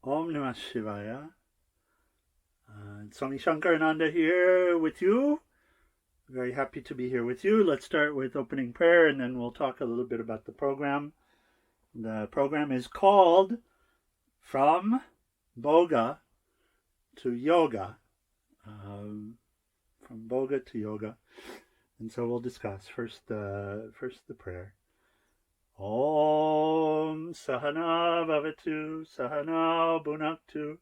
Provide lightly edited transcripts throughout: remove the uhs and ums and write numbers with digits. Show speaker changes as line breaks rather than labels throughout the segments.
Om Namah Shivaya. Swami Sankarananda here with you. Very happy to be here with you. Let's start with opening prayer and then we'll talk a little bit about the program. The program is called From Bhoga to Yoga. From Bhoga to Yoga. And so we'll discuss first the prayer. Om Sahana Bhavatu Sahana Bhunaktu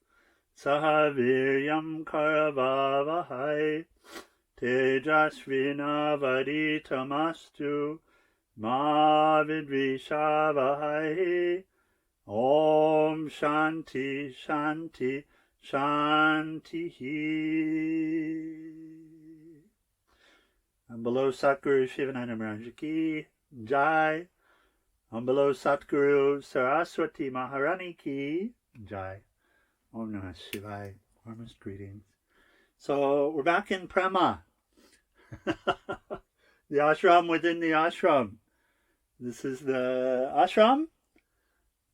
Saha Viryam Karavavahai Tejasvina Vaditamastu Ma Vidvishavahai. Om Shanti Shanti Shanti. And below Satguru Shivananda Maharaj Ki Jai. And below Satguru Saraswati Maharani Ki Jai. Om Namah Shivaya. Warmest greetings. So we're back in Prema. The ashram within the ashram. This is the ashram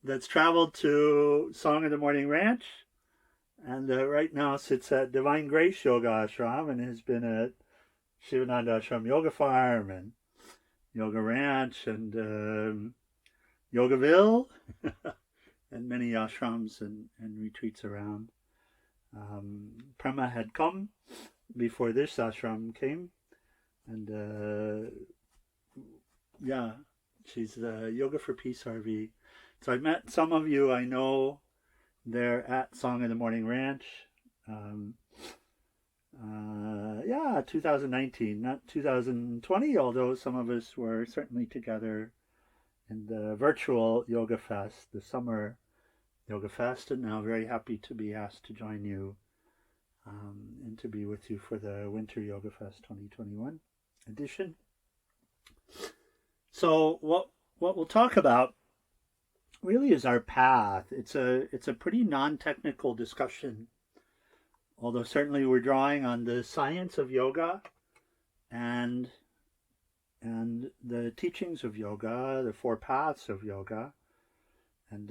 that's traveled to Song of the Morning Ranch. And right now sits at Divine Grace Yoga Ashram and has been at Shivananda Ashram Yoga Farm and Yoga Ranch and Yogaville and many ashrams and retreats around. Prema had come before this ashram came, and she's the Yoga for Peace RV. So I met some of you I know there at Song of the Morning Ranch. 2019, not 2020, although some of us were certainly together in the virtual Yoga Fest, the summer Yoga Fest, and now very happy to be asked to join you and to be with you for the Winter Yoga Fest 2021 edition. So what we'll talk about really is our path. It's a pretty non-technical discussion, although certainly we're drawing on the science of yoga and the teachings of yoga, the four paths of yoga, and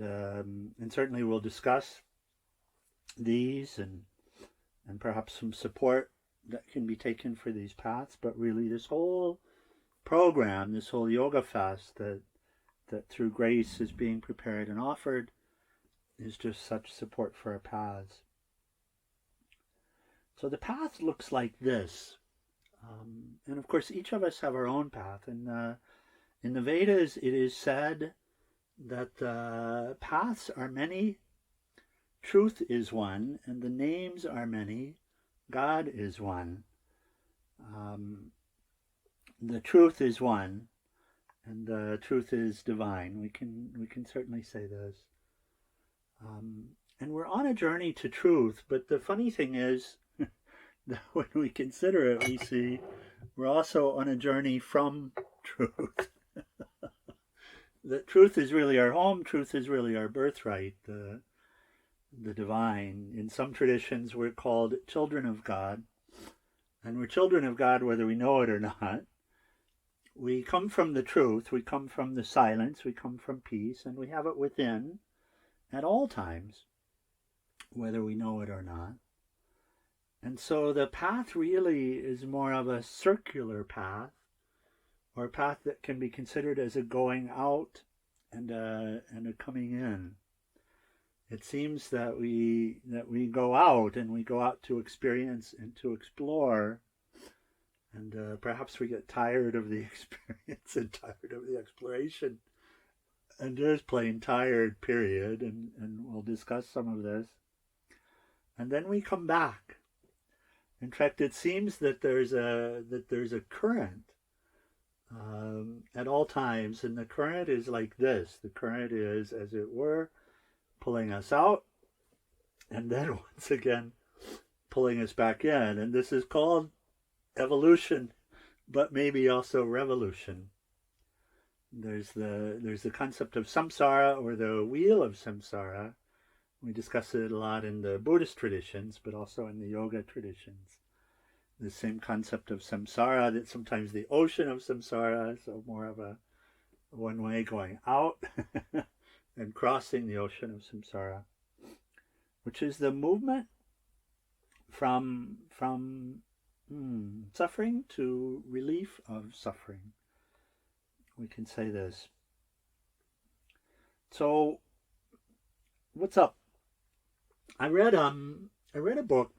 certainly we'll discuss these and perhaps some support that can be taken for these paths. But really, this whole program, this whole Yoga Fest that through grace is being prepared and offered, is just such support for our paths. So the path looks like this. And of course, each of us have our own path. And in the Vedas, it is said that paths are many, truth is one, and the names are many, God is one. The truth is one, and the truth is divine. We can certainly say this. And we're on a journey to truth, but the funny thing is, when we consider it, we see we're also on a journey from truth. That truth is really our home, truth is really our birthright, the divine. In some traditions, we're called children of God, and we're children of God whether we know it or not. We come from the truth, we come from the silence, we come from peace, and we have it within at all times, whether we know it or not. And so the path really is more of a circular path, or a path that can be considered as a going out and a coming in. It seems that we go out, and we go out to experience and to explore, and perhaps we get tired of the experience and tired of the exploration, and just plain tired, period, and we'll discuss some of this. And then we come back. In fact, it seems that there's a current at all times, and the current is like this. The current is, as it were, pulling us out, and then once again pulling us back in. And this is called evolution, but maybe also revolution. There's the concept of samsara, or the wheel of samsara. We discuss it a lot in the Buddhist traditions, but also in the yoga traditions. The same concept of samsara, that sometimes the ocean of samsara, so more of a one way going out and crossing the ocean of samsara. which is the movement from suffering to relief of suffering. We can say this. So, what's up? I read a book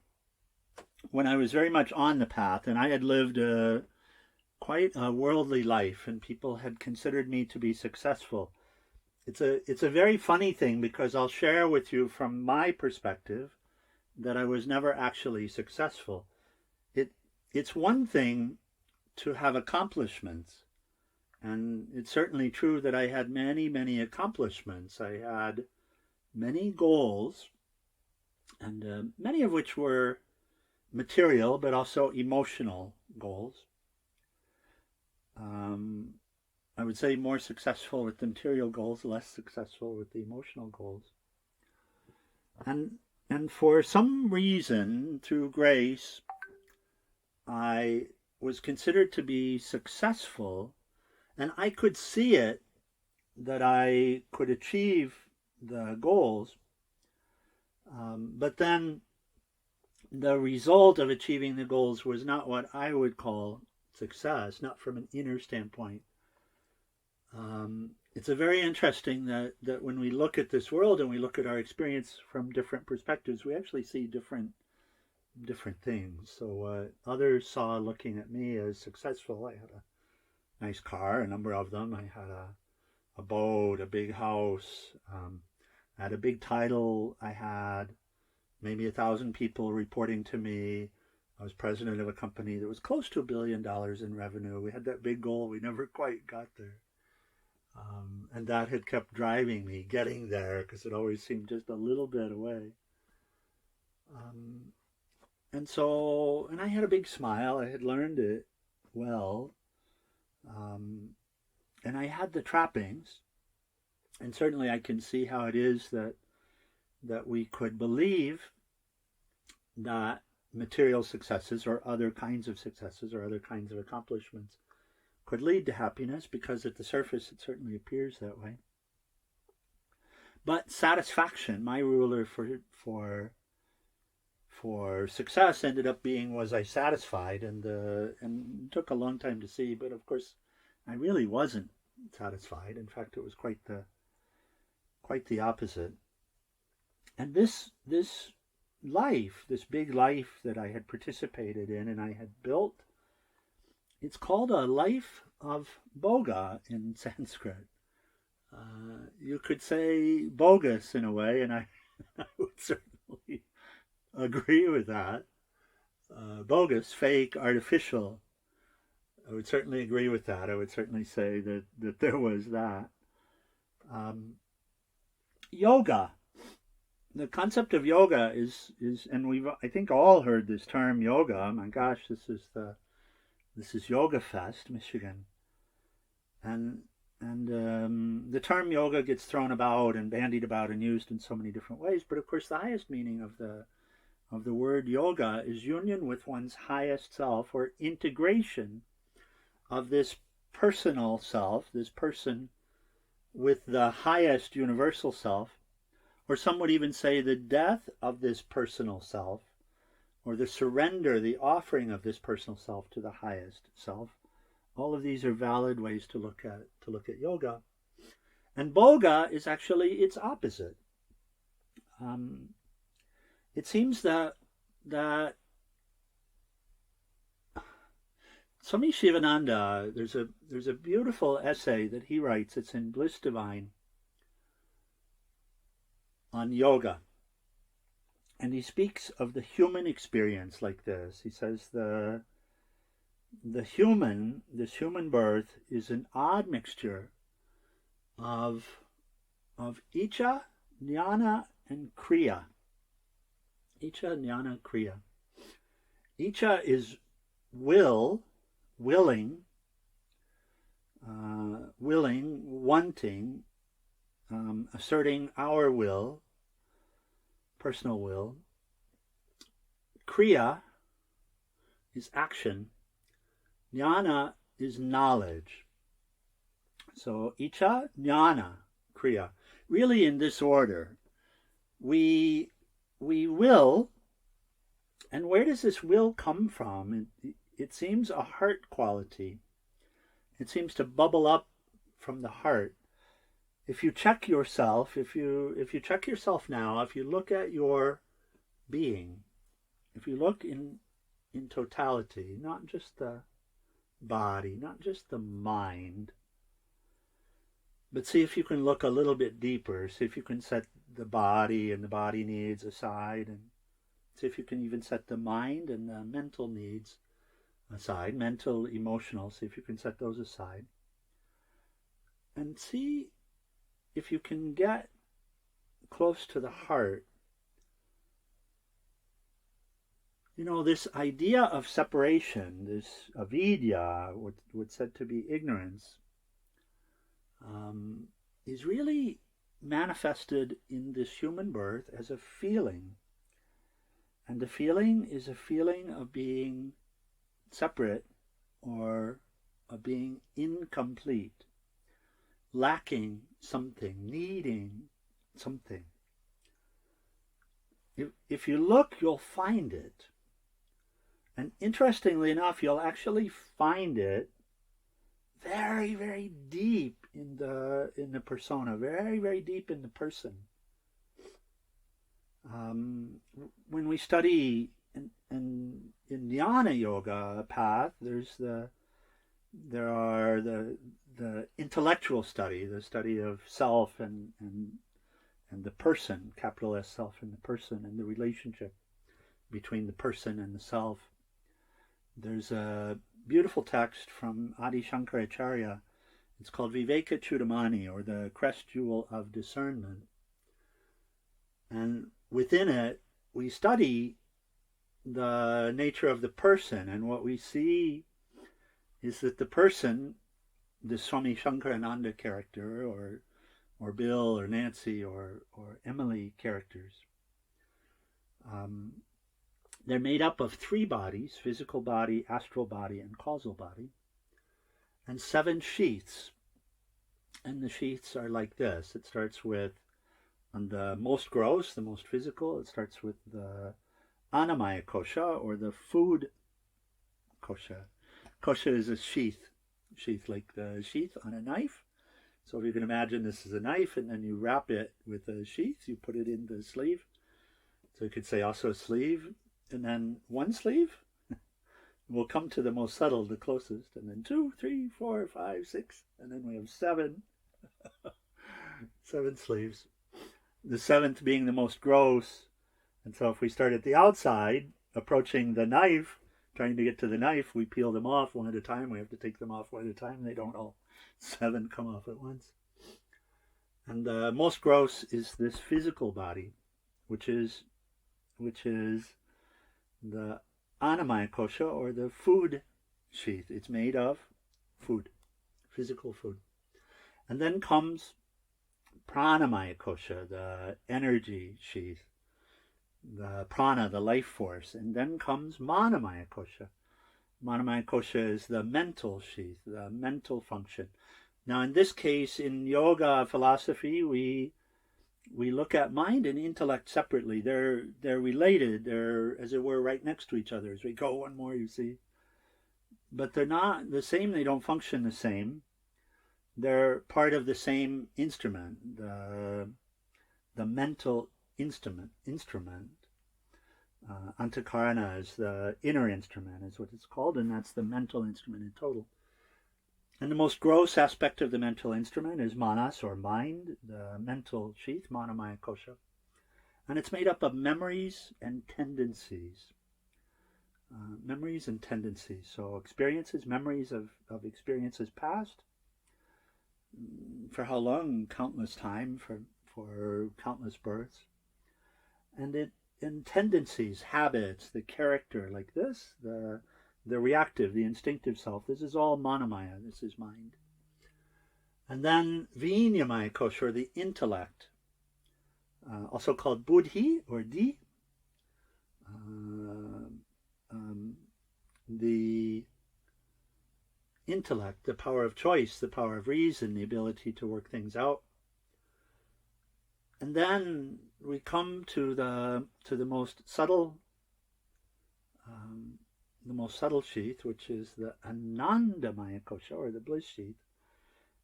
when I was very much on the path, and I had lived quite a worldly life, and people had considered me to be successful. It's a very funny thing, because I'll share with you from my perspective that I was never actually successful. It's one thing to have accomplishments, and it's certainly true that I had many, many accomplishments. I had many goals, and many of which were material, but also emotional goals. I would say more successful with the material goals, less successful with the emotional goals. And for some reason, through grace, I was considered to be successful, and I could see it, that I could achieve the goals. But then the result of achieving the goals was not what I would call success, not from an inner standpoint. It's a very interesting that when we look at this world and we look at our experience from different perspectives, we actually see different things. So others saw looking at me as successful. I had a nice car, a number of them. I had a boat, a big house. I had a big title. I had maybe 1,000 people reporting to me. I was president of a company that was close to $1 billion in revenue. We had that big goal. We never quite got there. And that had kept driving me, getting there, because it always seemed just a little bit away. And I had a big smile. I had learned it well. And I had the trappings. And certainly I can see how it is that we could believe that material successes or other kinds of successes or other kinds of accomplishments could lead to happiness, because at the surface it certainly appears that way. But satisfaction, my ruler for success, ended up being, was I satisfied? And it took a long time to see, but of course I really wasn't satisfied. In fact, it was quite the opposite. And this life, this big life that I had participated in and I had built, it's called a life of Bhoga in Sanskrit. You could say bogus in a way, and I would certainly agree with that. Bogus, fake, artificial. I would certainly agree with that. I would certainly say that there was that. Yoga. The concept of yoga is, and we've, I think, all heard this term yoga. My gosh, this is YogaFest, Michigan, and the term yoga gets thrown about and bandied about and used in so many different ways. But of course, the highest meaning of the word yoga is union with one's highest self, or integration of this personal self, this person, with the highest universal self. Or some would even say the death of this personal self, or the surrender, the offering of this personal self to the highest self. All of these are valid ways to look at yoga. And Bhoga is actually its opposite. It seems that Swami Shivananda, there's a beautiful essay that he writes. It's in Bliss Divine, on yoga. And he speaks of the human experience like this. He says this human birth is an odd mixture of Icha, Jnana, and Kriya. Icha, Jnana, Kriya. Icha is willing, wanting, asserting our will, personal will. Kriya is action. Jnana is knowledge. So Icha, Jnana, Kriya. Really in this order. We we will, and where does this will come from? It seems a heart quality. It seems to bubble up from the heart. If you check yourself, if you check yourself now, if you look at your being, if you look in totality, not just the body, not just the mind, but see if you can look a little bit deeper. See if you can set the body and the body needs aside, and see if you can even set the mind and the mental needs aside, mental, emotional. See if you can set those aside. And see if you can get close to the heart. You know, this idea of separation, this avidya, what's said to be ignorance, is really manifested in this human birth as a feeling. And the feeling is a feeling of being separate or of being incomplete, lacking something, needing something. If you look, you'll find it. And interestingly enough, you'll actually find it very, very deep in the persona, very, very deep in the person. When we study in jnana yoga path, there are the intellectual study, the study of self and the person, capital S, self and the person, and the relationship between the person and the self. There's a beautiful text from Adi Shankaracharya. It's called Viveka Chudamani, or the Crest Jewel of Discernment. And within it, we study the nature of the person, and what we see is that the person, the Swami Sankarananda character, or Bill or Nancy or Emily characters, they're made up of 3 bodies: physical body, astral body, and causal body, and 7 sheaths. And the sheaths are like this. It starts with, on the most gross, the most physical, it starts with the Annamaya kosha, or the food kosha. Kosha is a sheath like the sheath on a knife. So if you can imagine this is a knife, and then you wrap it with a sheath, you put it in the sleeve. So you could say also a sleeve, and then 1 sleeve. We'll come to the most subtle, the closest, and then 2, 3, 4, 5, 6, and then we have 7. 7 sleeves. The 7th being the most gross. And so if we start at the outside, approaching the knife, trying to get to the knife, we peel them off one at a time. We have to take them off one at a time. They don't all 7 come off at once. And the most gross is this physical body, which is the Annamaya kosha, or the food sheath. It's made of food, physical food. And then comes Pranamaya kosha, the energy sheath, the prana, the life force. And then comes Manamaya kosha. Manamaya kosha is the mental sheath, the mental function. Now in this case, in yoga philosophy, we look at mind and intellect separately. They're related. They're, as it were, right next to each other. As we go one more, you see. But they're not the same. They don't function the same. They're part of the same instrument, the mental instrument. Antakarana is the inner instrument, is what it's called, and that's the mental instrument in total. And the most gross aspect of the mental instrument is manas, or mind, the mental sheath, manamaya kosha. And it's made up of memories and tendencies. Memories and tendencies. So experiences, memories of experiences past. For how long? Countless time, for countless births. And tendencies, habits, the character, like this, the reactive, the instinctive self. This is all manamaya. This is mind. And then vinyamaya kosha, or the intellect, also called buddhi or di, the intellect, the power of choice, the power of reason, the ability to work things out. And then we come to the most subtle sheath, which is the Anandamaya kosha, or the bliss sheath.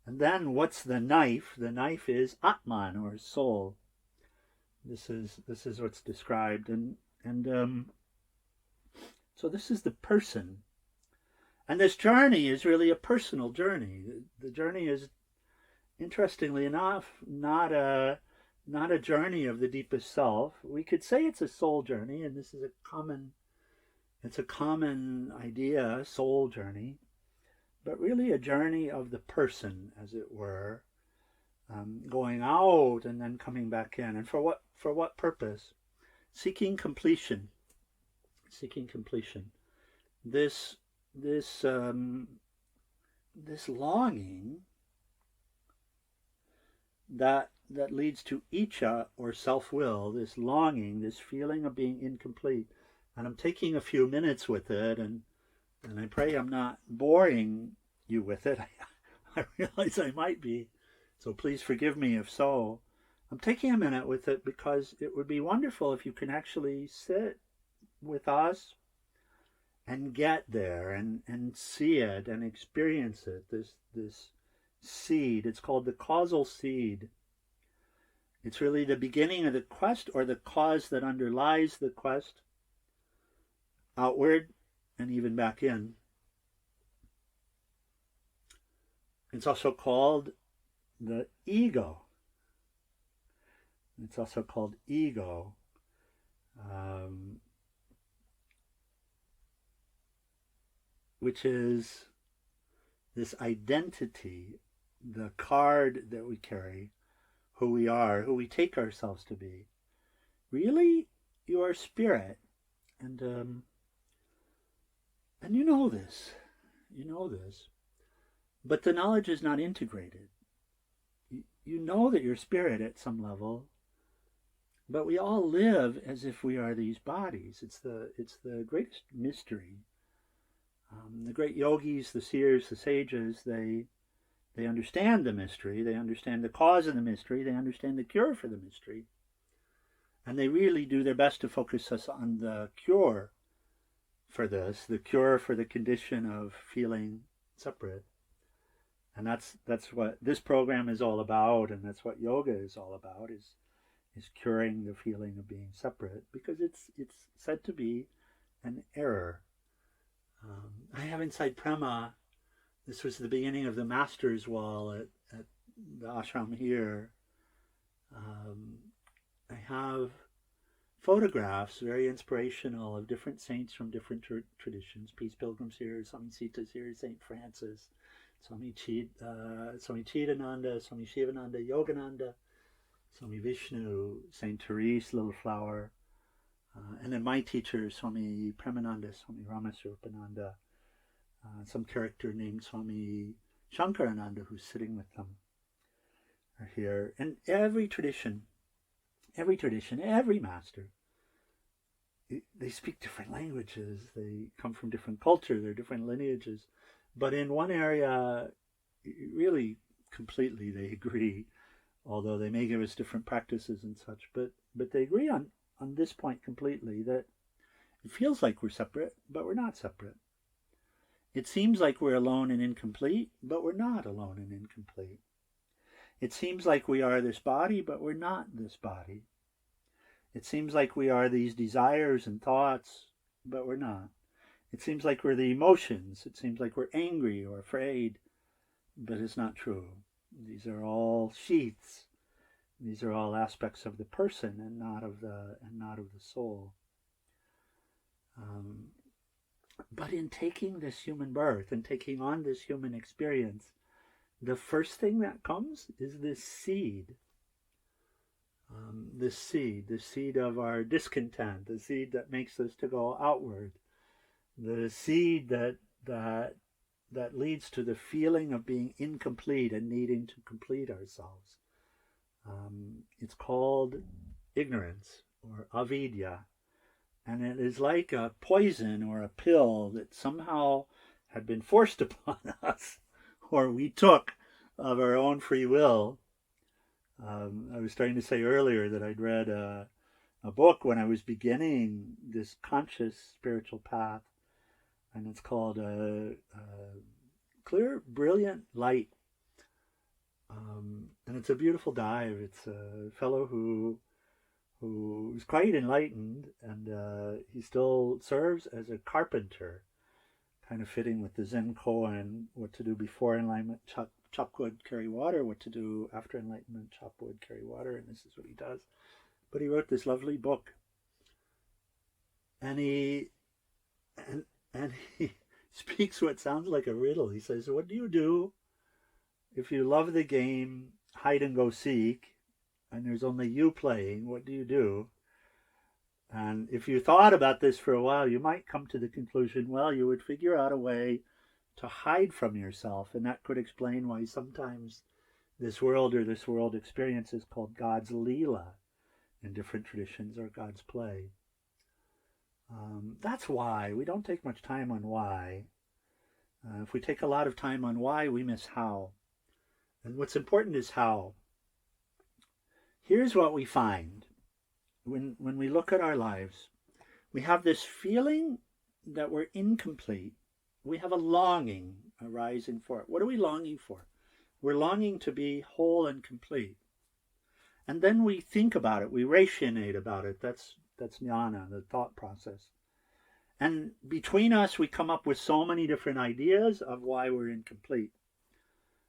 And then what's the knife? The knife is Atman, or soul. This is what's described, and so this is the person. And this journey is really a personal journey. The journey is, interestingly enough, not a journey of the deepest self. We could say it's a soul journey, and this is a common idea, soul journey, but really a journey of the person, as it were, going out and then coming back in. And for what purpose? Seeking completion. This longing that leads to iccha, or self-will, this longing, this feeling of being incomplete. And I'm taking a few minutes with it, and I pray I'm not boring you with it. I realize I might be, so please forgive me if so. I'm taking a minute with it because it would be wonderful if you can actually sit with us and get there and see it and experience it, this seed. It's called the causal seed. It's really the beginning of the quest, or the cause that underlies the quest, outward and even back in. It's also called the ego. It's also called ego. Which is this identity, the card that we carry, who we are, who we take ourselves to be. Really, you are spirit. And you know this. But the knowledge is not integrated. You know that you're spirit at some level, but we all live as if we are these bodies. It's the greatest mystery. The great yogis, the seers, the sages, they understand the mystery. They understand the cause of the mystery. They understand the cure for the mystery. And they really do their best to focus us on the cure for this, the cure for the condition of feeling separate. And that's what this program is all about, and that's what yoga is all about, is curing the feeling of being separate, because it's said to be an error. I have inside Prema, this was the beginning of the master's wall at the ashram here. I have photographs, very inspirational, of different saints from different traditions. Peace Pilgrims here, Swami Sita's here, St. Francis, Swami Chidananda, Swami Shivananda, Yogananda, Swami Vishnu, St. Therese, Little Flower, and then my teachers, Swami Premananda, Swami Ramasrupananda, some character named Swami Sankarananda, who's sitting with them, are here. And every tradition, every master, they speak different languages, they come from different cultures, they're different lineages, but in one area, really completely they agree, although they may give us different practices and such, but they agree on this point completely, that it feels like we're separate, but we're not separate. It seems like we're alone and incomplete, but we're not alone and incomplete. It seems like we are this body, but we're not this body. It seems like we are these desires and thoughts, but we're not. It seems like we're the emotions. It seems like we're angry or afraid, but it's not true. These are all sheaths. These are all aspects of the person and not of the soul. But in taking this human birth and taking on this human experience, the first thing that comes is this seed. This seed of our discontent, the seed that makes us to go outward, the seed that leads to the feeling of being incomplete and needing to complete ourselves. It's called ignorance, or avidya, and it is like a poison or a pill that somehow had been forced upon us, or we took of our own free will, I was starting to say earlier that I'd read a book when I was beginning this conscious spiritual path, and it's called Clear, Brilliant Light. And it's a beautiful dive. It's a fellow who's quite enlightened, and he still serves as a carpenter, kind of fitting with the Zen koan, what to do before enlightenment, chop wood, carry water, what to do after enlightenment, chop wood, carry water, and this is what he does. But he wrote this lovely book, and he speaks what sounds like a riddle. He says, what do you do if you love the game hide and go seek and there's only you playing? What do you do? And if you thought about this for a while, you might come to the conclusion, well, you would figure out a way to hide from yourself, and that could explain why sometimes this world or this world experience is called God's Leela in different traditions, or God's play. That's why. We don't take much time on why. If we take a lot of time on why, we miss how. And what's important is how. Here's what we find. When we look at our lives, we have this feeling that we're incomplete. We have a longing arising for it. What are we longing for? We're longing to be whole and complete. And then we think about it. We rationate about it. That's jnana, the thought process. And between us, we come up with so many different ideas of why we're incomplete.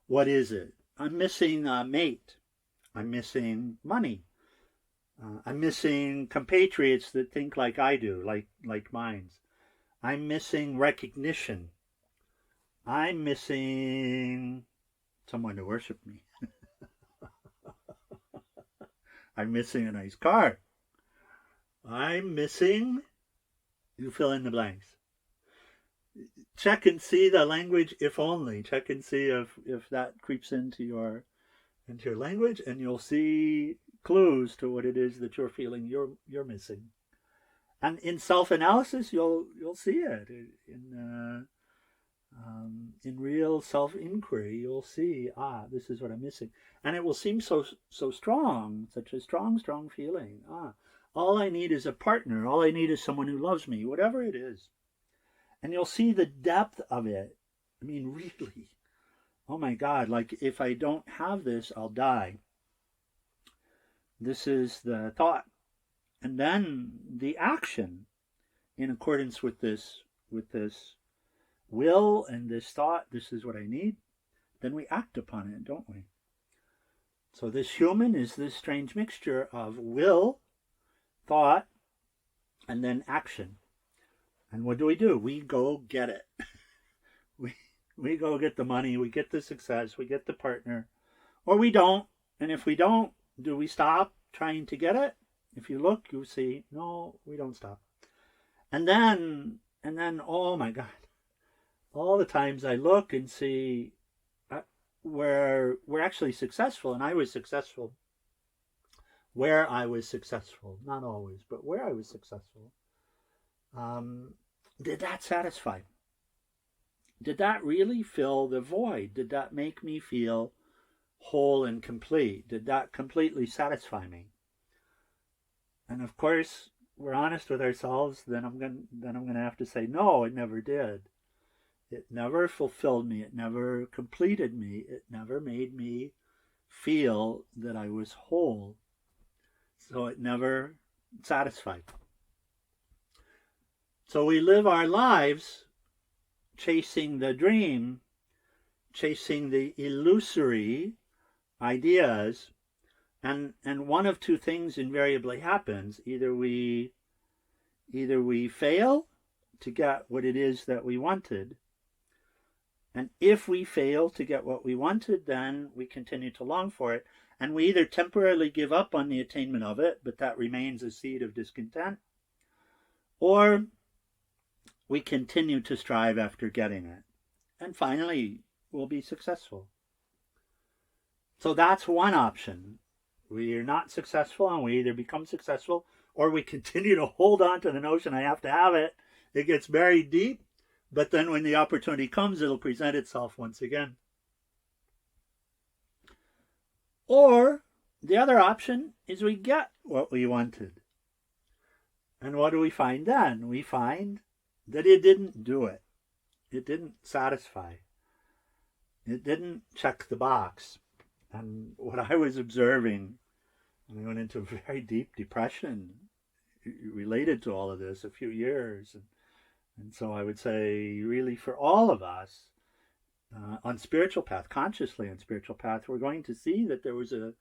What is it? I'm missing a mate. I'm missing money. I'm missing compatriots that think like I do, like minds. I'm missing recognition. I'm missing someone to worship me. I'm missing a nice car. I'm missing, you fill in the blanks. Check and see the language, if only. Check and see if that creeps into your language, and you'll see clues to what it is that you're feeling you're missing. And in self-analysis, you'll see it. In real self-inquiry, you'll see, this is what I'm missing. And it will seem so strong, such a strong feeling. All I need is a partner. All I need is someone who loves me, whatever it is. And you'll see the depth of it. I mean, really. Oh my God, like if I don't have this, I'll die. This is the thought. And then the action in accordance with this will and this thought, this is what I need, then we act upon it, don't we? So this human is this strange mixture of will, thought, and then action. And what do? We go get it. We go get the money, we get the success, we get the partner, or we don't. And if we don't, do we stop trying to get it? If you look, you see, no, we don't stop. And then, oh my God, all the times I look and see where we're actually successful, and I was successful, where I was successful, not always, but where I was successful, did that satisfy me? Did that really fill the void? Did that make me feel whole and complete? Did that completely satisfy me? And of course, we're honest with ourselves, then I'm going to have to say, no, it never did. It never fulfilled me. It never completed me. It never made me feel that I was whole. So it never satisfied. So we live our lives chasing the dream, chasing the illusory ideas, and one of two things invariably happens. Either we fail to get what it is that we wanted, and if we fail to get what we wanted, then we continue to long for it, and we either temporarily give up on the attainment of it, but that remains a seed of discontent, or we continue to strive after getting it, and finally we'll be successful. So that's one option. We are not successful, and we either become successful or we continue to hold on to the notion I have to have it. It gets buried deep, but then when the opportunity comes, it'll present itself once again. Or the other option is we get what we wanted. And what do we find then? We find that it didn't do it. It didn't satisfy. It didn't check the box. And what I was observing, and I went into a very deep depression related to all of this, a few years. And so I would say, really, for all of us, on spiritual path, consciously on spiritual path, we're going to see that there was a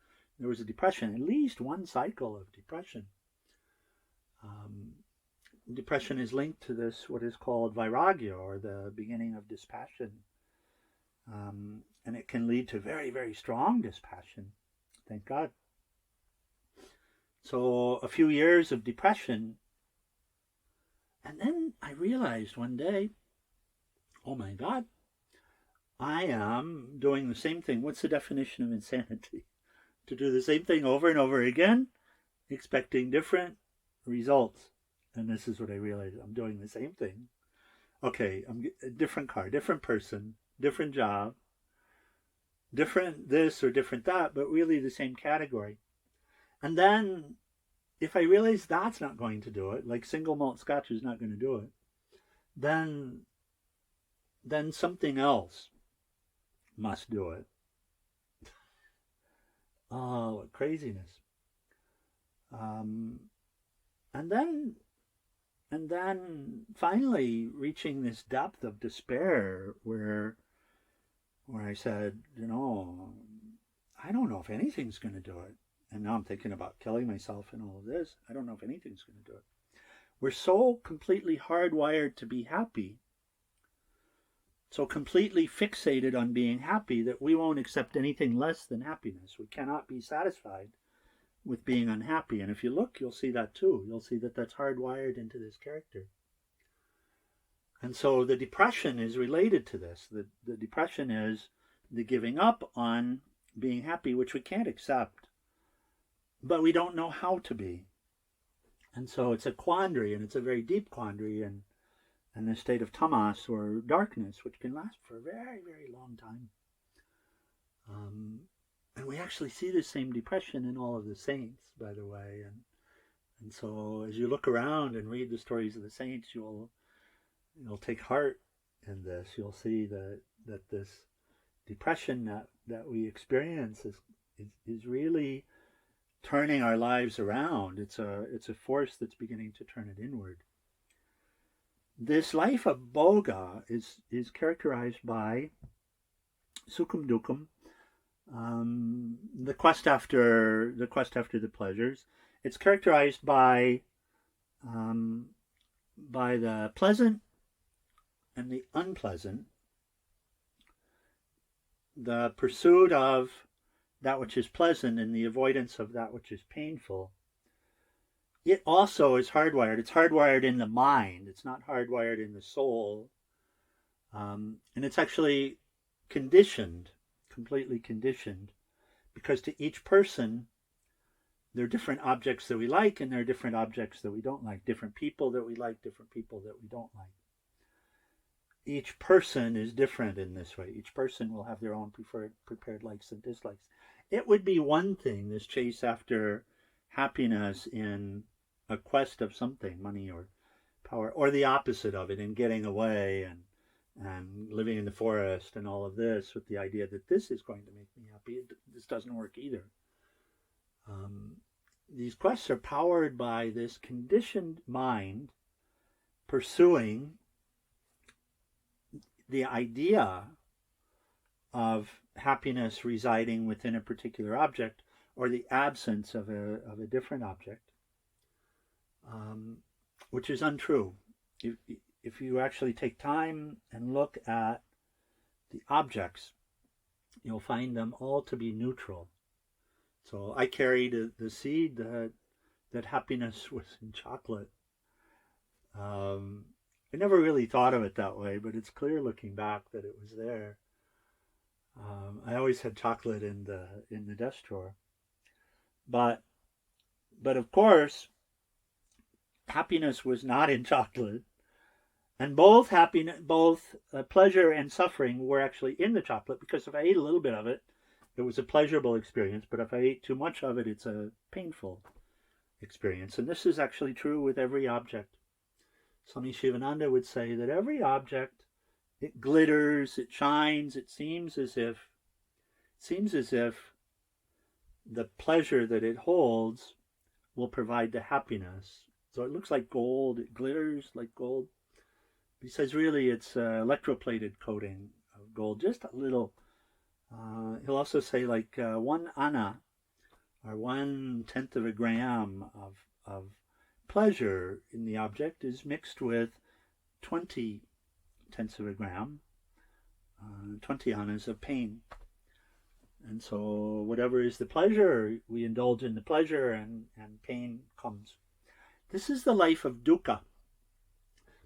depression, at least one cycle of depression. Depression is linked to this, what is called vairagya, or the beginning of dispassion. And it can lead to very, very strong dispassion. Thank God. So a few years of depression. And then I realized one day, oh my God, I am doing the same thing. What's the definition of insanity? To do the same thing over and over again, expecting different results. And this is what I realized. I'm doing the same thing. Okay, I'm a different car, different person, different job, different this or different that, but really the same category. And then if I realize that's not going to do it, like single malt scotch is not going to do it, then something else must do it. Oh, what craziness. And then finally reaching this depth of despair where I said, I don't know if anything's going to do it. And now I'm thinking about killing myself and all of this. I don't know if anything's going to do it. We're so completely hardwired to be happy, so completely fixated on being happy, that we won't accept anything less than happiness. We cannot be satisfied with being unhappy. And if you look, you'll see that too. You'll see that that's hardwired into this character. And so the depression is related to this. The depression is the giving up on being happy, which we can't accept, but we don't know how to be. And so it's a quandary, and it's a very deep quandary, and a state of tamas, or darkness, which can last for a very, very long time. And we actually see the same depression in all of the saints, by the way. And so as you look around and read the stories of the saints, you'll take heart in this. You'll see that this depression that we experience is really turning our lives around. It's a force that's beginning to turn it inward. This life of Bhoga is characterized by sukham dukkam, the quest after the pleasures. It's characterized by the pleasant and the unpleasant, the pursuit of that which is pleasant and the avoidance of that which is painful. It also is hardwired. It's hardwired in the mind. It's not hardwired in the soul. And it's actually conditioned, completely conditioned, because to each person, there are different objects that we like, and there are different objects that we don't like, different people that we like, different people that we don't like. Each person is different in this way. Each person will have their own prepared likes and dislikes. It would be one thing, this chase after happiness in a quest of something, money or power, or the opposite of it, in getting away and living in the forest and all of this, with the idea that this is going to make me happy. This doesn't work either. These quests are powered by this conditioned mind pursuing the idea of happiness residing within a particular object, or the absence of a different object, which is untrue. If you actually take time and look at the objects, you'll find them all to be neutral. So I carried the seed that happiness was in chocolate. I never really thought of it that way, but it's clear looking back that it was there. I always had chocolate in the desk drawer, but of course, happiness was not in chocolate, and both pleasure and suffering were actually in the chocolate, because if I ate a little bit of it, it was a pleasurable experience, but if I ate too much of it, it's a painful experience. And this is actually true with every object. Swami Shivananda would say that every object, it glitters, it shines, it seems as if the pleasure that it holds will provide the happiness. So it looks like gold, it glitters like gold. He says really it's electroplated coating of gold, just a little. He'll also say like 1 anna, or 1/10 of a gram of pleasure in the object is mixed with 20/10 of a gram, 20 annas of pain. And so whatever is the pleasure, we indulge in the pleasure, and pain comes. This is the life of dukkha.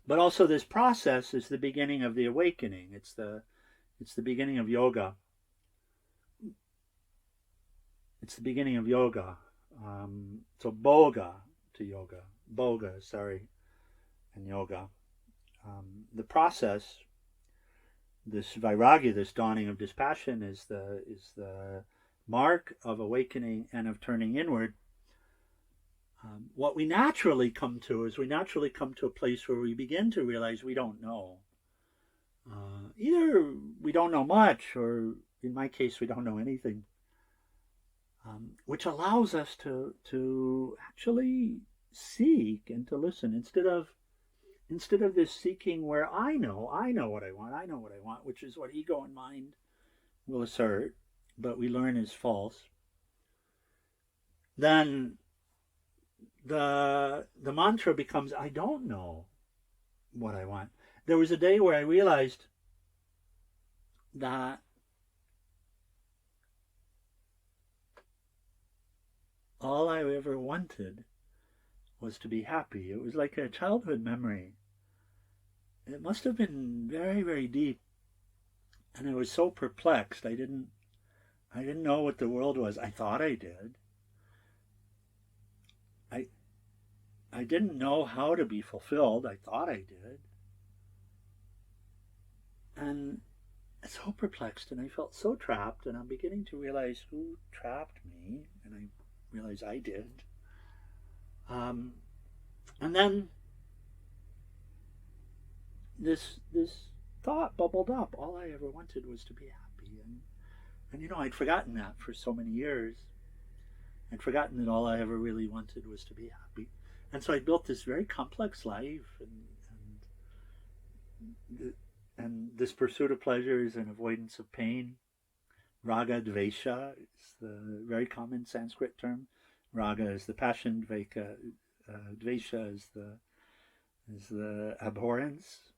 But also this process is the beginning of the awakening. It's the beginning of yoga. It's the beginning of yoga. So Bhoga to yoga. Bhoga, sorry, and yoga. The process, this vairagya, this dawning of dispassion, is the mark of awakening and of turning inward. What we naturally come to is a place where we begin to realize we don't know. Either we don't know much, or in my case, we don't know anything, which allows us to actually seek and to listen instead of this seeking where I know what I want, which is what ego and mind will assert, but we learn is false. Then the mantra becomes, I don't know what I want. There was a day where I realized that all I ever wanted was to be happy. It was like a childhood memory. It must have been very, very deep. And I was so perplexed. I didn't know what the world was. I thought I did. I didn't know how to be fulfilled. I thought I did. And so perplexed, and I felt so trapped, and I'm beginning to realize who trapped me, and I realize I did. And then this thought bubbled up. All I ever wanted was to be happy, and I'd forgotten that for so many years. I'd forgotten that all I ever really wanted was to be happy. And so I built this very complex life, and this pursuit of pleasures and avoidance of pain. Raga, dvesha is the very common Sanskrit term. Raga is the passion, dvesha is the abhorrence.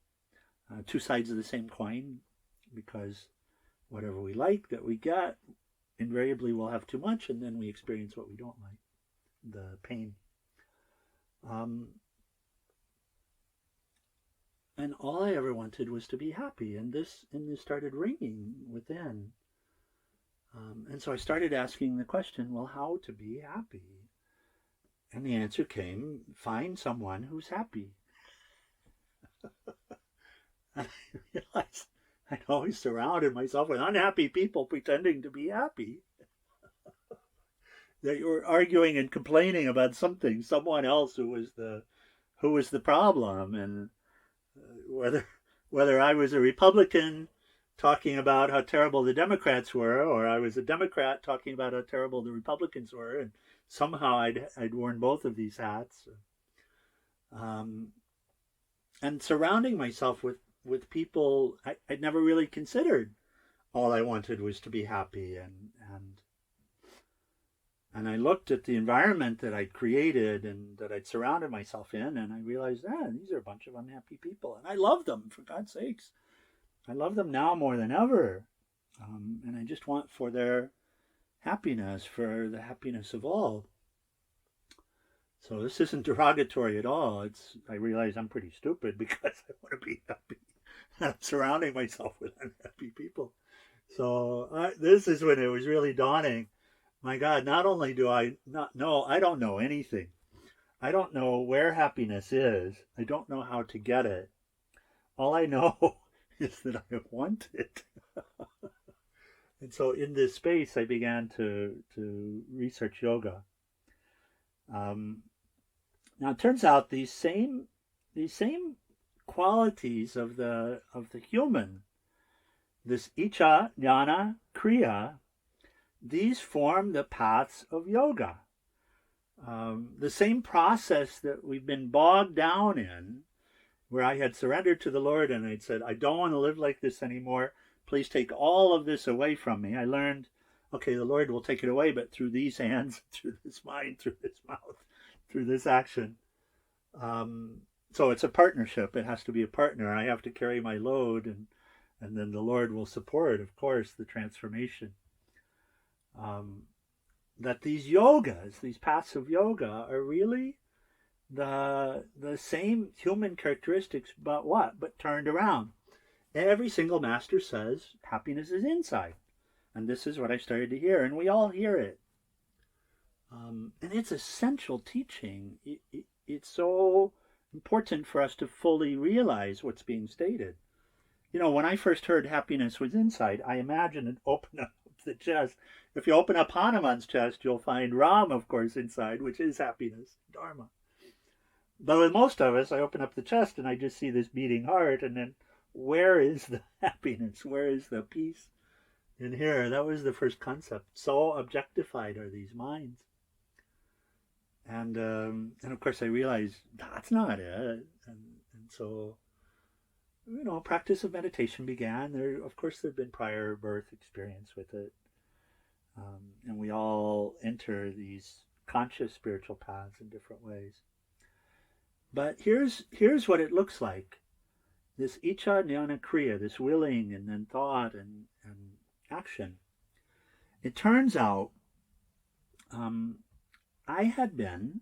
Two sides of the same coin, because whatever we like that we get, invariably we'll have too much, and then we experience what we don't like, the pain. And all I ever wanted was to be happy, and this started ringing within. And so I started asking the question, well, how to be happy? And the answer came, find someone who's happy. And I realized I'd always surrounded myself with unhappy people pretending to be happy. That you were arguing and complaining about someone else who was the problem, and whether I was a Republican talking about how terrible the Democrats were, or I was a Democrat talking about how terrible the Republicans were, and somehow I'd worn both of these hats. And surrounding myself with people I'd never really considered. All I wanted was to be happy, and I looked at the environment that I'd created and that I'd surrounded myself in, and I realized, these are a bunch of unhappy people. And I love them, for God's sakes. I love them now more than ever. And I just want for their happiness, for the happiness of all. So this isn't derogatory at all. I realize I'm pretty stupid because I want to be happy. I'm surrounding myself with unhappy people. So this is when it was really dawning. My God, not only do I not know, I don't know anything. I don't know where happiness is. I don't know how to get it. All I know is that I want it. And so in this space, I began to research yoga. Now it turns out these same qualities of the human, this Icha, Jnana, Kriya, these form the paths of yoga. The same process that we've been bogged down in, where I had surrendered to the Lord and I'd said, I don't want to live like this anymore. Please take all of this away from me. I learned, okay, the Lord will take it away, but through these hands, through this mind, through this mouth, through this action. So it's a partnership. It has to be a partner. I have to carry my load, and then the Lord will support, of course, the transformation. That these yogas, these paths of yoga, are really the same human characteristics, but what? But turned around. Every single master says happiness is inside. And this is what I started to hear, and we all hear it. And it's essential teaching. It's so important for us to fully realize what's being stated. You know, when I first heard happiness was inside, I imagined it open up the chest. If you open up Hanuman's chest, you'll find Ram, of course, inside, which is happiness, Dharma. But with most of us, I open up the chest and I just see this beating heart, and then where is the happiness? Where is the peace? In here, that was the first concept. So objectified are these minds. And of course I realized that's not it. And so, you know, practice of meditation began. Of course, there'd been prior birth experience with it. And we all enter these conscious spiritual paths in different ways. But here's what it looks like. This Icha, Jnana, Kriya, this willing and then thought and action. It turns out I had been,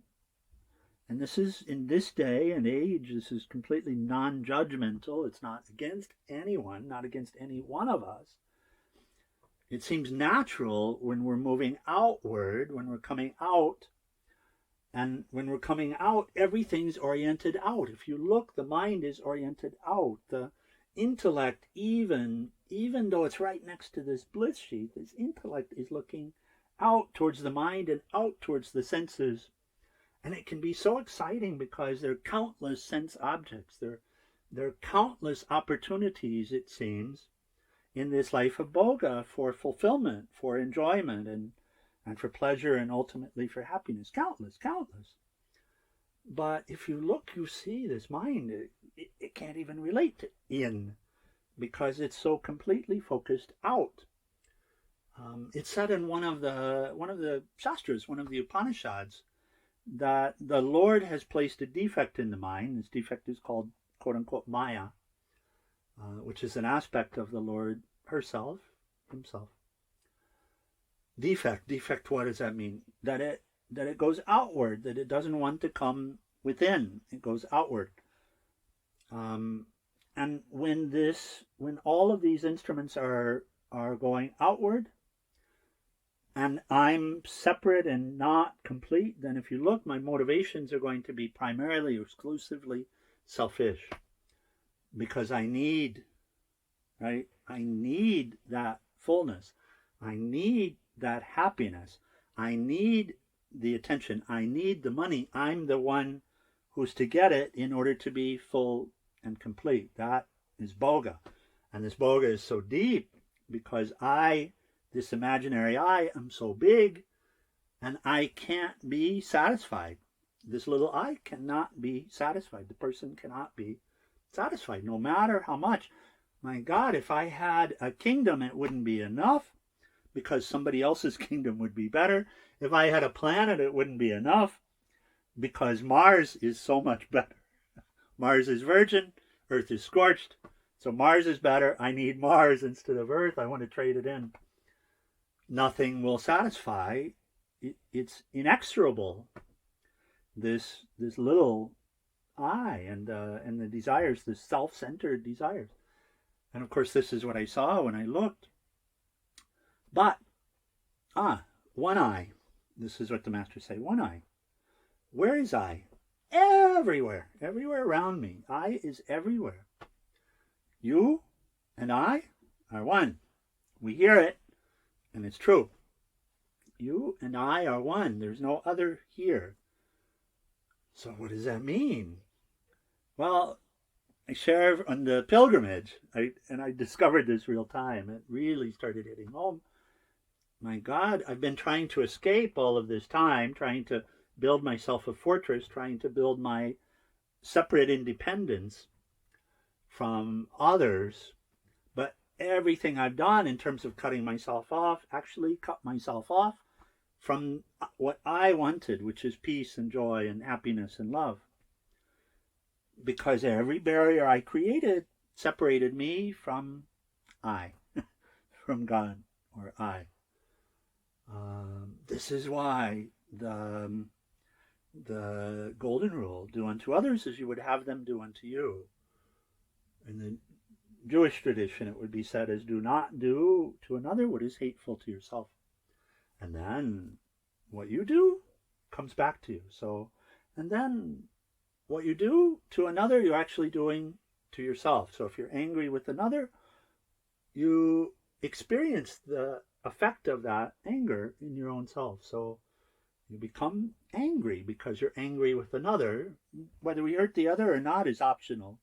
and this is in this day and age, this is completely non-judgmental. It's not against anyone, not against any one of us. It seems natural when we're moving outward, when we're coming out, and when we're coming out, everything's oriented out. If you look, the mind is oriented out. The intellect, even though it's right next to this bliss sheath, this intellect is looking out towards the mind and out towards the senses. And it can be so exciting because there are countless sense objects. There are countless opportunities, it seems, in this life of Bhoga for fulfillment, for enjoyment, and for pleasure, and ultimately for happiness. Countless. But if you look, you see this mind, it can't even relate to in, because it's so completely focused out. It's said in one of the Shastras, one of the Upanishads, that the Lord has placed a defect in the mind. This defect is called, quote unquote, Maya, which is an aspect of the Lord himself. Defect, what does that mean? That it goes outward, that it doesn't want to come within, it goes outward. And when all of these instruments are going outward, and I'm separate and not complete, then if you look, my motivations are going to be primarily, exclusively selfish. Because I need that fullness. I need that happiness. I need the attention. I need the money. I'm the one who's to get it in order to be full and complete. That is Bhoga. And this Bhoga is so deep because this imaginary I, am so big, and I can't be satisfied. This little I cannot be satisfied. The person cannot be satisfied, no matter how much. My God, if I had a kingdom, it wouldn't be enough, because somebody else's kingdom would be better. If I had a planet, it wouldn't be enough, because Mars is so much better. Mars is virgin, Earth is scorched, so Mars is better. I need Mars instead of Earth. I want to trade it in. Nothing will satisfy. It's inexorable. This little I and the desires, the self-centered desires. And of course, this is what I saw when I looked. But, one eye. This is what the masters say, one eye. Where is I? Everywhere around me. I is everywhere. You and I are one. We hear it. And it's true. You and I are one. There's no other here. So what does that mean? Well, I share on the pilgrimage, and I discovered this real time. It really started hitting home. My God, I've been trying to escape all of this time, trying to build myself a fortress, trying to build my separate independence from others. But everything I've done in terms of cutting myself off, actually cut myself off from what I wanted, which is peace and joy and happiness and love. Because every barrier I created separated me from I, from God or I. This is why the golden rule, do unto others as you would have them do unto you. In the Jewish tradition, it would be said as do not do to another what is hateful to yourself. And then what you do comes back to you. So, and then what you do to another, you're actually doing to yourself. So if you're angry with another, you experience the effect of that anger in your own self. So you become angry because you're angry with another. Whether we hurt the other or not is optional,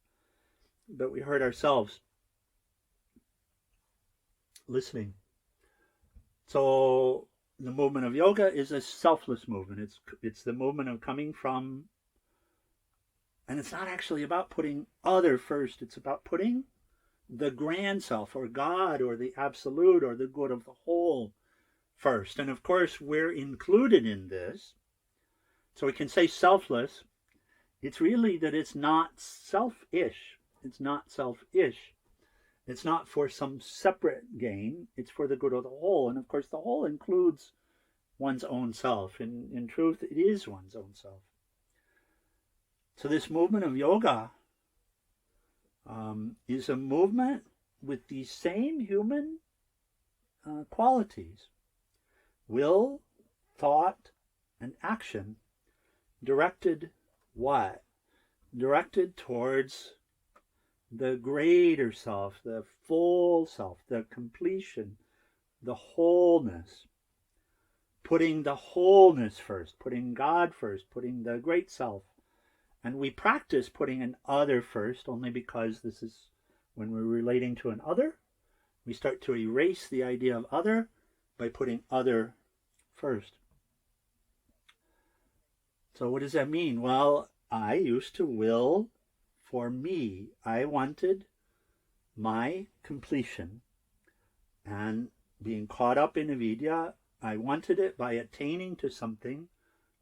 but we hurt ourselves listening. So the movement of yoga is a selfless movement. It's the movement of coming from, and it's not actually about putting other first. It's about putting the grand self or God or the absolute or the good of the whole first. And of course, we're included in this. So we can say selfless. It's really that it's not selfish. It's not selfish. It's not for some separate gain. It's for the good of the whole. And of course, the whole includes one's own self. In truth, it is one's own self. So this movement of yoga is a movement with these same human qualities. Will, thought, and action directed what? Directed towards the greater self, the full self, the completion, the wholeness. Putting the wholeness first, putting God first, putting the great self. And we practice putting an other first only because this is when we're relating to an other. We start to erase the idea of other by putting other first. So what does that mean? Well, I used to will for me. I wanted my completion. And being caught up in avidya, I wanted it by attaining to something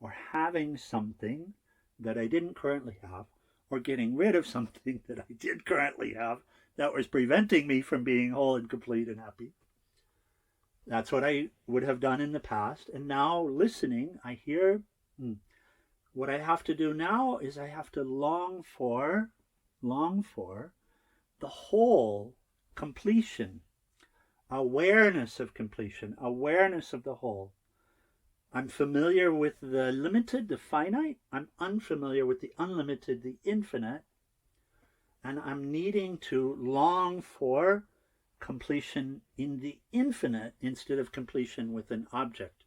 or having something that I didn't currently have, or getting rid of something that I did currently have that was preventing me from being whole and complete and happy. That's what I would have done in the past. And now listening, I hear what I have to do now is I have to long for the whole completion, awareness of completion, awareness of the whole. I'm familiar with the limited, the finite. I'm unfamiliar with the unlimited, the infinite. And I'm needing to long for completion in the infinite instead of completion with an object.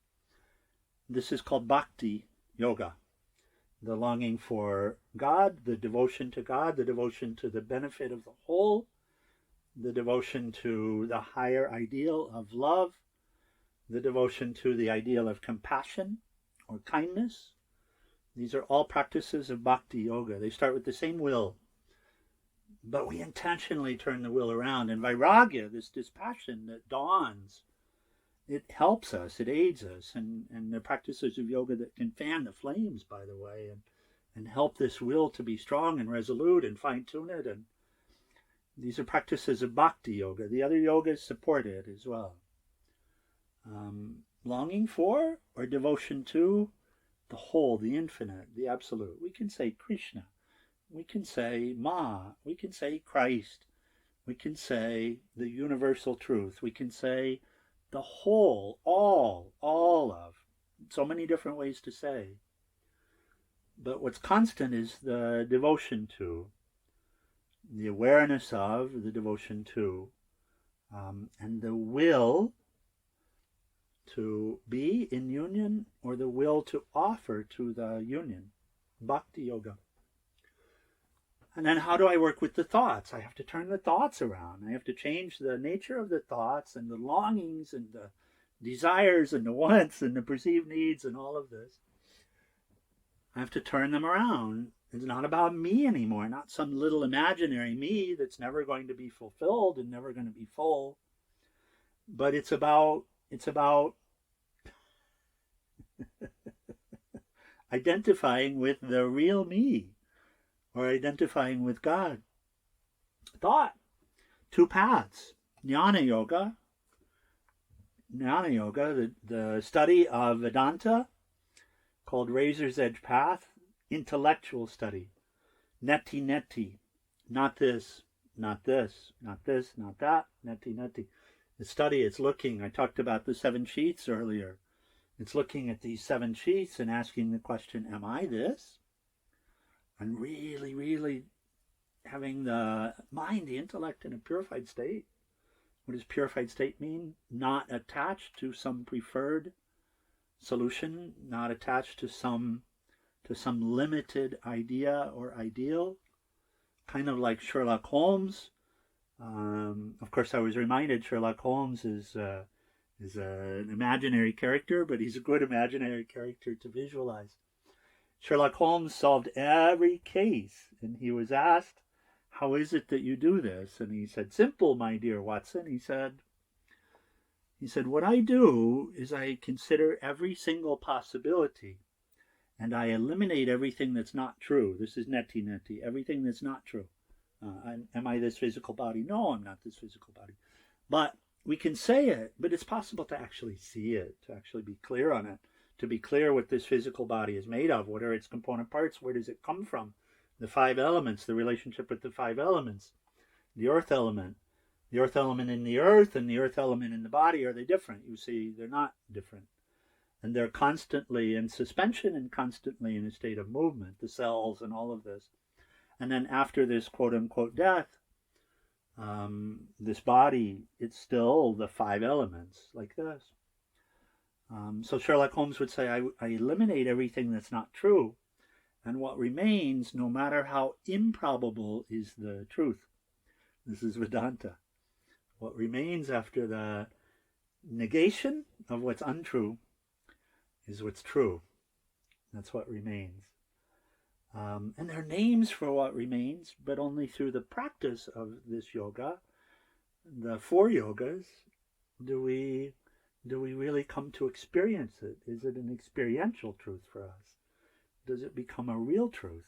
This is called Bhakti Yoga. The longing for God, the devotion to God, the devotion to the benefit of the whole, the devotion to the higher ideal of love, the devotion to the ideal of compassion or kindness. These are all practices of Bhakti Yoga. They start with the same will, but we intentionally turn the will around. And Vairagya, this dispassion that dawns, it helps us, it aids us. And the practices of yoga that can fan the flames, by the way, and help this will to be strong and resolute and fine-tune it. And these are practices of Bhakti Yoga. The other yogas support it as well. Longing for or devotion to the whole, the infinite, the absolute. We can say Krishna. We can say Ma. We can say Christ. We can say the universal truth. We can say the whole, all of. So many different ways to say. But what's constant is the devotion to, the awareness of, the devotion to, and the will to be in union or the will to offer to the union. Bhakti Yoga. And then how do I work with the thoughts? I have to turn the thoughts around. I have to change the nature of the thoughts and the longings and the desires and the wants and the perceived needs and all of this. I have to turn them around. It's not about me anymore, not some little imaginary me that's never going to be fulfilled and never going to be full. But it's about identifying with the real me, or identifying with God. Thought. Two paths. Jnana Yoga, the study of Vedanta, called Razor's Edge Path. Intellectual study. Neti. Not this, not this, not this, not that. Neti. The study, it's looking, I talked about the 7 sheets earlier. It's looking at these 7 sheets and asking the question, am I this? And really, really having the mind, the intellect in a purified state. What does purified state mean? Not attached to some preferred solution, not attached to some limited idea or ideal, kind of like Sherlock Holmes. Of course, I was reminded Sherlock Holmes is an imaginary character, but he's a good imaginary character to visualize. Sherlock Holmes solved every case, and he was asked, how is it that you do this? And he said, simple, my dear Watson. He said, what I do is I consider every single possibility, and I eliminate everything that's not true. This is neti, everything that's not true. Am I this physical body? No, I'm not this physical body. But we can say it, but it's possible to actually see it, to actually be clear on it, to be clear what this physical body is made of. What are its component parts? Where does it come from? The 5 elements, the relationship with the 5 elements. The earth element in the earth and the earth element in the body, are they different? You see, they're not different. And they're constantly in suspension and constantly in a state of movement, the cells and all of this. And then after this quote-unquote death, this body, it's still the 5 elements, like this. So Sherlock Holmes would say, I eliminate everything that's not true, and what remains, no matter how improbable, is the truth. This is Vedanta. What remains after the negation of what's untrue is what's true. That's what remains. And there are names for what remains, but only through the practice of this yoga, the 4 yogas, do we really come to experience it. Is it an experiential truth for us? Does it become a real truth?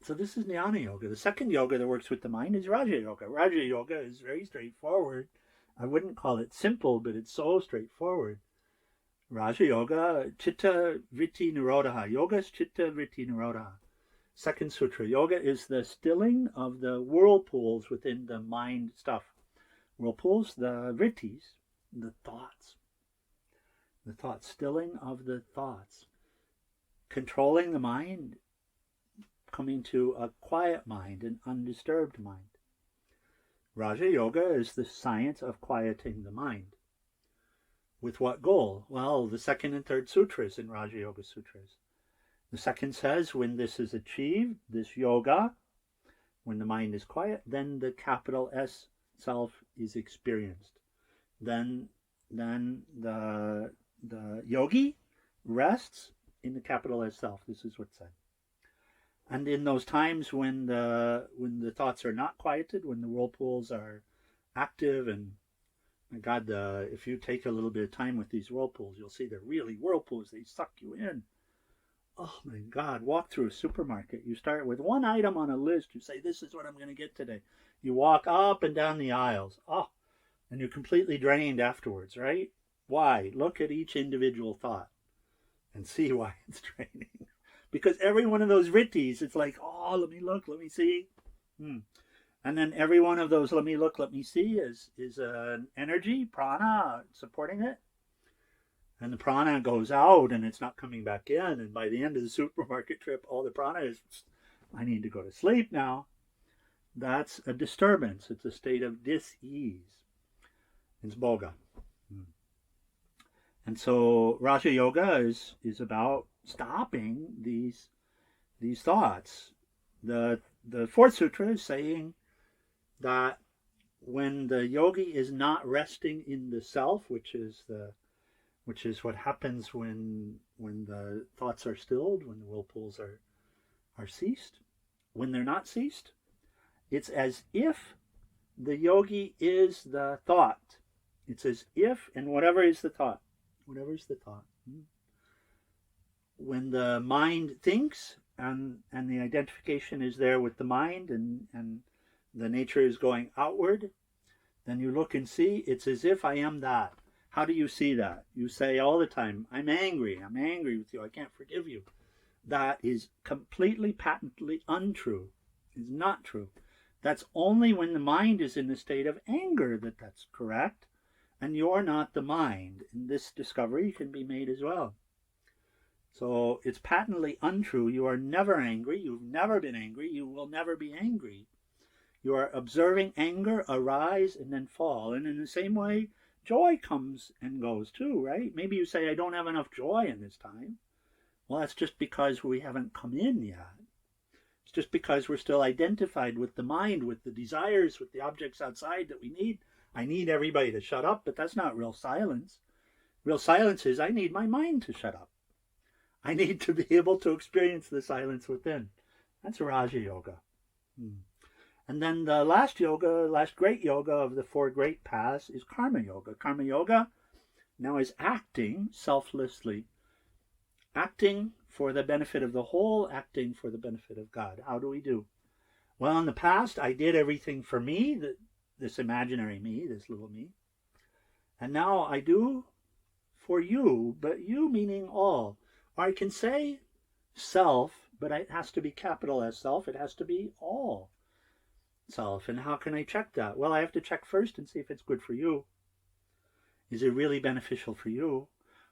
So this is Jnana Yoga. The second yoga that works with the mind is Raja Yoga. Raja Yoga is very straightforward. I wouldn't call it simple, but it's so straightforward. Raja Yoga, Chitta Vritti Nirodha. Yoga is Chitta Vritti Nirodha. Second sutra. Yoga is the stilling of the whirlpools within the mind stuff. Whirlpools, the vrittis, the thoughts. The thoughts, stilling of the thoughts. Controlling the mind, coming to a quiet mind, an undisturbed mind. Raja Yoga is the science of quieting the mind. With what goal? Well, the second and third sutras in Raja Yoga Sutras. The second says, when this is achieved, this yoga, when the mind is quiet, then the capital S self is experienced. Then the yogi rests in the capital S self. This is what's said. And in those times when the thoughts are not quieted, when the whirlpools are active, and my God, if you take a little bit of time with these whirlpools, you'll see they're really whirlpools. They suck you in. Oh my God, walk through a supermarket. You start with one item on a list. You say, this is what I'm going to get today. You walk up and down the aisles. Oh, and you're completely drained afterwards, right? Why? Look at each individual thought and see why it's draining. Because every one of those vrittis, it's like, oh, let me look, let me see. And then every one of those let me look, let me see is an energy, prana, supporting it. And the prana goes out and it's not coming back in. And by the end of the supermarket trip, all the prana is, I need to go to sleep now. That's a disturbance. It's a state of dis-ease. It's Bhoga. And so Raja Yoga is about stopping these thoughts. The fourth sutra is saying that when the yogi is not resting in the self, which is what happens when the thoughts are stilled, when the whirlpools are ceased, when they're not ceased, it's as if the yogi is the thought. It's as if, and whatever is the thought. When the mind thinks and the identification is there with the mind and the nature is going outward, then you look and see, it's as if I am that. How do you see that? You say all the time, I'm angry with you, I can't forgive you. That is completely, patently untrue. It's not true. That's only when the mind is in the state of anger that's correct, and you're not the mind. And this discovery can be made as well. So it's patently untrue. You are never angry. You've never been angry. You will never be angry. You are observing anger arise and then fall. And in the same way, joy comes and goes too, right? Maybe you say, I don't have enough joy in this time. Well, that's just because we haven't come in yet. It's just because we're still identified with the mind, with the desires, with the objects outside that we need. I need everybody to shut up, but that's not real silence. Real silence is I need my mind to shut up. I need to be able to experience the silence within. That's Raja Yoga. And then the last great yoga of the four great paths is Karma Yoga. Karma Yoga now is acting selflessly. Acting for the benefit of the whole, acting for the benefit of God. How do we do? Well, in the past, I did everything for me, this imaginary me, this little me. And now I do for you, but you meaning all. Or I can say self, but it has to be capital S self. It has to be all self. And how can I check that? Well, I have to check first and see if it's good for you. Is it really beneficial for you?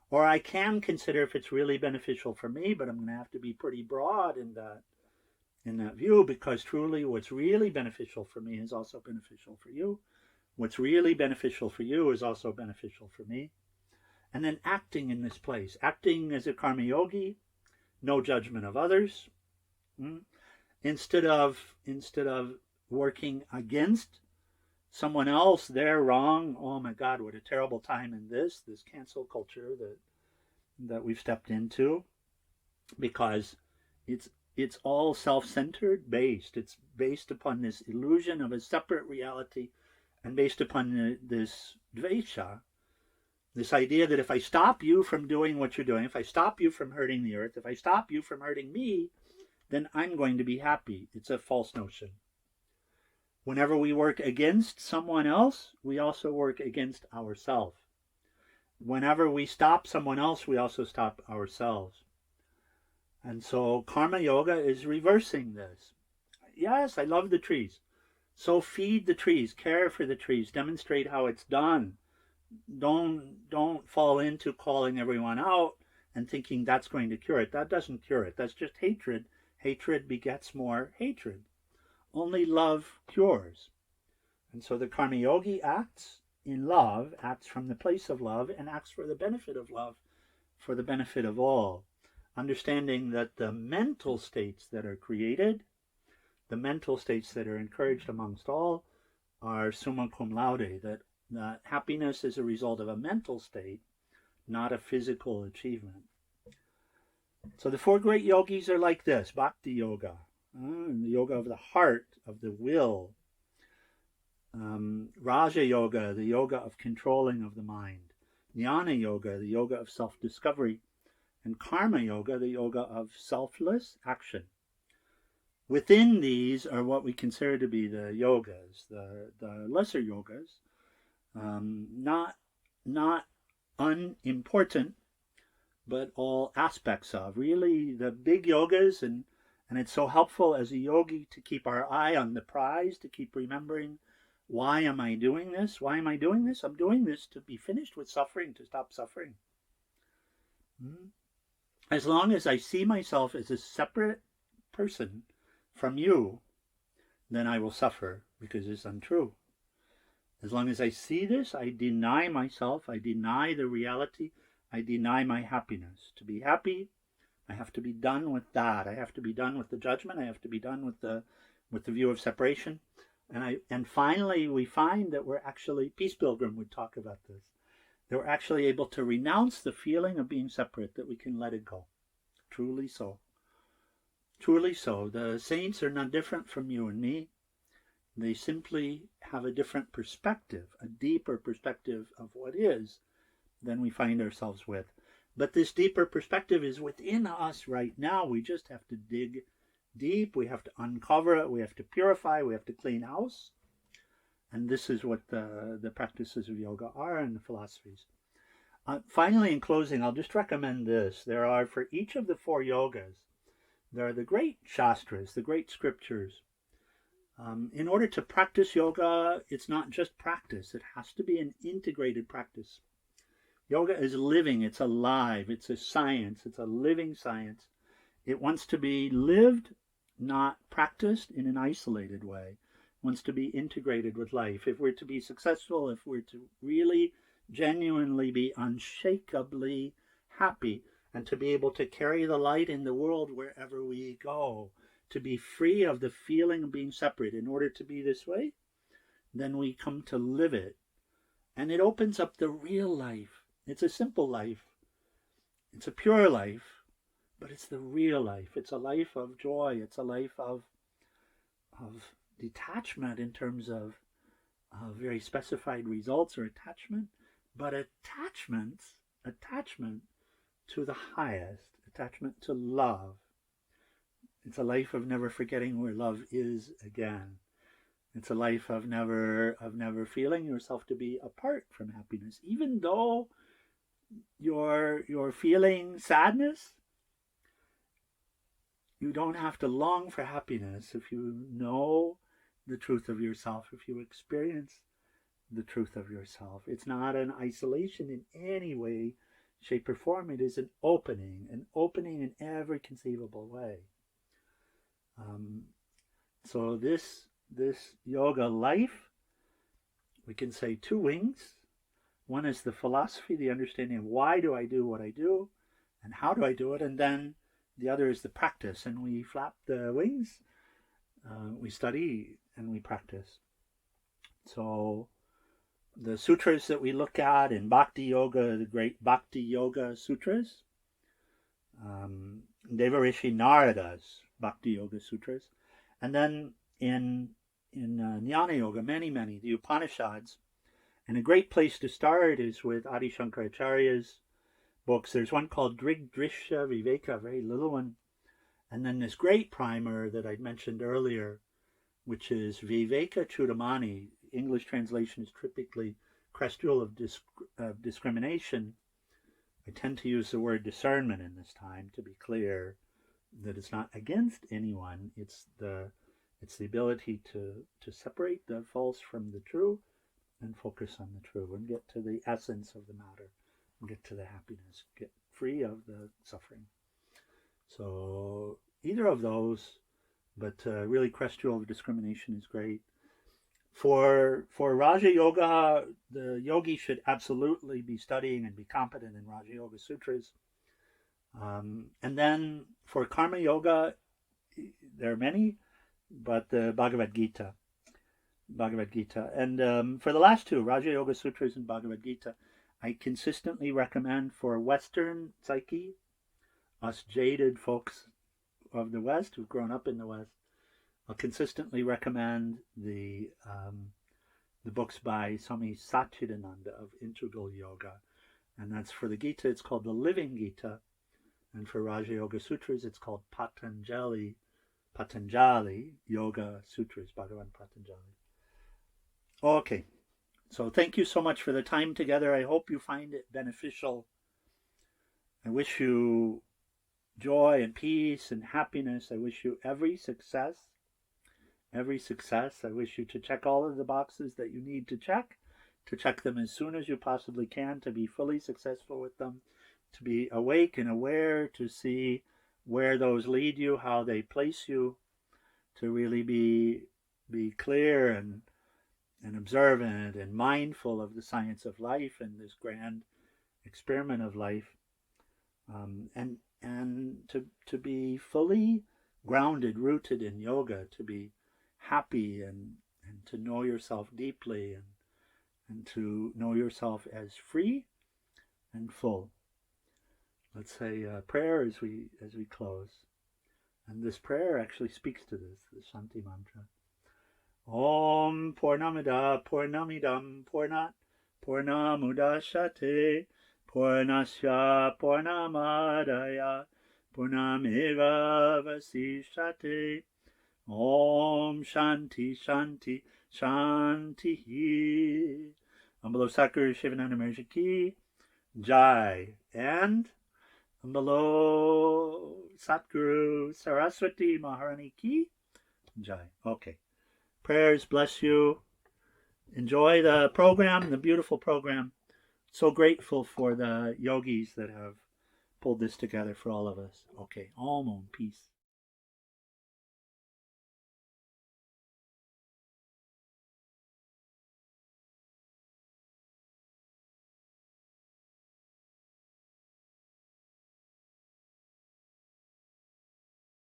Or I can consider if it's really beneficial for me, but I'm going to have to be pretty broad in that view, because truly what's really beneficial for me is also beneficial for you. What's really beneficial for you is also beneficial for me. And then acting in this place, acting as a karma yogi, no judgment of others. Instead of working against someone else, they're wrong. Oh my God, what a terrible time in this cancel culture that we've stepped into, because it's all self-centered based. It's based upon this illusion of a separate reality, and based upon this dvesha, this idea that if I stop you from doing what you're doing, if I stop you from hurting the earth, if I stop you from hurting me, then I'm going to be happy. It's a false notion. Whenever we work against someone else, we also work against ourselves. Whenever we stop someone else, we also stop ourselves. And so Karma Yoga is reversing this. Yes, I love the trees. So feed the trees, care for the trees, demonstrate how it's done. Don't fall into calling everyone out and thinking that's going to cure it. That doesn't cure it. That's just hatred. Hatred begets more hatred. Only love cures. And so the Karma Yogi acts in love, acts from the place of love, and acts for the benefit of love, for the benefit of all. Understanding that the mental states that are created, the mental states that are encouraged amongst all, are summa cum laude, that happiness is a result of a mental state, not a physical achievement. So the four great yogis are like this: Bhakti Yoga, the yoga of the heart, of the will. Raja Yoga, the yoga of controlling of the mind. Jnana Yoga, the yoga of self-discovery. And Karma Yoga, the yoga of selfless action. Within these are what we consider to be the yogas, the lesser yogas, not unimportant, but all aspects of. Really, the big yogas, and it's so helpful as a yogi to keep our eye on the prize, to keep remembering, why am I doing this? Why am I doing this? I'm doing this to be finished with suffering, to stop suffering. As long as I see myself as a separate person from you, then I will suffer, because it's untrue. As long as I see this, I deny myself, I deny the reality, I deny my happiness. To be happy, I have to be done with that. I have to be done with the judgment. I have to be done with the view of separation. And finally, we find that we're actually, Peace Pilgrim would talk about this, that we're actually able to renounce the feeling of being separate, that we can let it go. Truly so. Truly so. The saints are not different from you and me. They simply have a different perspective, a deeper perspective of what is than we find ourselves with. But this deeper perspective is within us right now. We just have to dig deep. We have to uncover it. We have to purify. We have to clean house. And this is what the practices of yoga are and the philosophies. Finally, in closing, I'll just recommend this. There are, for each of the 4 yogas, there are the great shastras, the great scriptures. In order to practice yoga, it's not just practice. It has to be an integrated practice. Yoga is living, it's alive, it's a science, it's a living science. It wants to be lived, not practiced in an isolated way. It wants to be integrated with life. If we're to be successful, if we're to really genuinely be unshakably happy, and to be able to carry the light in the world wherever we go, to be free of the feeling of being separate, in order to be this way, then we come to live it. And it opens up the real life. It's a simple life. It's a pure life, but it's the real life. It's a life of joy. It's a life of detachment in terms of very specified results or attachment, but attachment to the highest, attachment to love. It's a life of never forgetting where love is again. It's a life of never feeling yourself to be apart from happiness. Even though you're feeling sadness, you don't have to long for happiness if you know the truth of yourself, if you experience the truth of yourself. It's not an isolation in any way, shape, or form. It is an opening in every conceivable way. So this yoga life, we can say 2 wings. One is the philosophy, the understanding of why do I do what I do, and how do I do it, and then the other is the practice. And we flap the wings, we study, and we practice. So the sutras that we look at in Bhakti Yoga, the great Bhakti Yoga sutras, Devarishi Narada's Bhakti Yoga sutras, and then in Jnana Yoga, many, the Upanishads. And a great place to start is with Adi Shankaracharya's books. There's one called Drigdrisha Viveka, a very little one. And then this great primer that I mentioned earlier, which is Viveka Chudamani. English translation is typically Crestule of Discrimination. I tend to use the word discernment in this time to be clear that it's not against anyone. It's the ability to separate the false from the true and focus on the true and get to the essence of the matter and get to the happiness, get free of the suffering. So either of those, but really Crestule of Discrimination is great. For Raja Yoga, the yogi should absolutely be studying and be competent in Raja Yoga Sutras. And then for Karma Yoga, there are many, but the Bhagavad Gita. And for the last 2, Raja Yoga Sutras and Bhagavad Gita, I consistently recommend for Western psyche, us jaded folks of the West who've grown up in the West, I'll consistently recommend the books by Swami Satchidananda of Integral Yoga. And that's for the Gita, it's called the Living Gita. And for Raja Yoga Sutras, it's called Patanjali Yoga Sutras, Bhagavan Patanjali. Okay, so thank you so much for the time together. I hope you find it beneficial. I wish you joy and peace and happiness. I wish you every success. I wish you to check all of the boxes that you need to check them as soon as you possibly can, to be fully successful with them, to be awake and aware, to see where those lead you, how they place you, to really be clear
and observant and mindful of the science of life and this grand experiment of life, and to be fully grounded, rooted in yoga, to be happy and to know yourself deeply and to know yourself as free and full. Let's say a prayer as we close. And this prayer actually speaks to this, the Shanti Mantra. Om Purnamida Purnamidam Purnat Purnamudashate Purnasya Purnamadaya Purnameva Vasishate. Om Shanti Shanti Shanti. Ambalo Sakura Shivananda Maharaj Ki Jai. And Ambalo Satguru Saraswati Maharani Ki Jai. Okay. Prayers bless you. Enjoy the program, the beautiful program. So grateful for the yogis that have pulled this together for all of us. Okay. Om, peace.